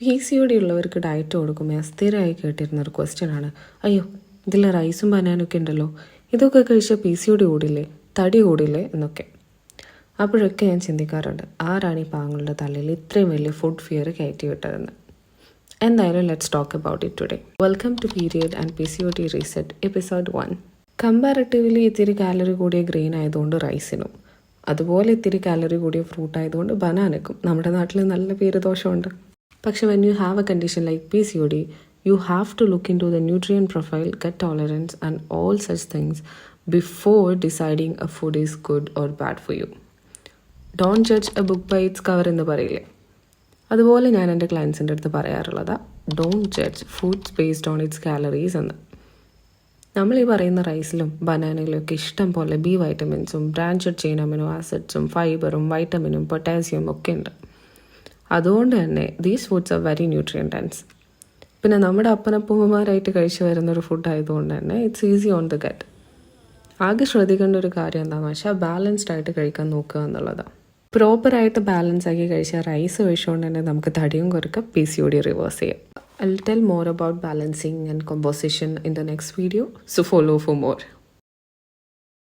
PCOD ഉള്ളവർക്ക് diet കൊടുക്കുമ്പോൾ സ്ഥിരമായി കേട്ടിരുന്നൊരു ക്വസ്റ്റ്യനാണ്, അയ്യോ ഇതിൽ റൈസും ബനാനൊക്കെ ഉണ്ടല്ലോ, ഇതൊക്കെ കഴിച്ചാൽ PCOD കൂടില്ലേ, തടി കൂടില്ലേ എന്നൊക്കെ. അപ്പോഴൊക്കെ ഞാൻ ചിന്തിക്കാറുണ്ട്, ആരാണ് ഈ പാങ്ങളുടെ തലയിൽ ഇത്രയും വലിയ ഫുഡ് ഫിയർ കയറ്റി വിട്ടതെന്ന്. എന്തായാലും let's talk about it today. Welcome to period and PCOD reset episode 1. Comparatively ഇത്തിരി കാലറി കൂടിയ ഗ്രെയിൻ ആയതുകൊണ്ട് റൈസിനും, അതുപോലെ ഇത്തിരി കാലറി കൂടിയ ഫ്രൂട്ട് ആയതുകൊണ്ട് ബനാനക്കും നമ്മുടെ നാട്ടിൽ നല്ല പേര് ദോഷമുണ്ട്. പക്ഷെ when you have a condition like PCOD, you have to look into the nutrient profile, gut tolerance and all such things before deciding a food is good or bad for you. Don't judge a book by its cover എന്ന് പറയില്ലേ, അതുപോലെ ഞാൻ എൻ്റെ ക്ലയൻസിൻ്റെ അടുത്ത് പറയാറുള്ളതാ, don't judge foods based on its calories എന്ന്. നമ്മൾ ഈ പറയുന്ന റൈസിലും ബനാനയിലും ഒക്കെ ഇഷ്ടം പോലെ ബി വൈറ്റമിൻസും ബ്രാഞ്ചഡ് ചെയിൻ അമിനോ ആസിഡ്സും ഫൈബറും വൈറ്റമിനും പൊട്ടാസ്യം ഒക്കെ ഉണ്ട്. അതുകൊണ്ട് തന്നെ these foods are very nutrient dense. പിന്നെ നമ്മുടെ അപ്പനപ്പൂമ്മമാരായിട്ട് കഴിച്ചു വരുന്നൊരു ഫുഡ് ആയതുകൊണ്ട് തന്നെ it's easy on the gut. ആകെ ശ്രദ്ധിക്കേണ്ട ഒരു കാര്യം എന്താണെന്ന് വെച്ചാൽ ബാലൻസ്ഡ് ആയിട്ട് കഴിക്കാൻ നോക്കുക എന്നുള്ളതാണ്. പ്രോപ്പറായിട്ട് ബാലൻസ് ആക്കി കഴിച്ചാൽ റൈസ് കഴിച്ചുകൊണ്ട് തന്നെ നമുക്ക് തടിയും കുറയ്ക്കാം, PCOD റിവേഴ്സ് ചെയ്യാം. I'll tell more about balancing and composition in the next video, so follow for more.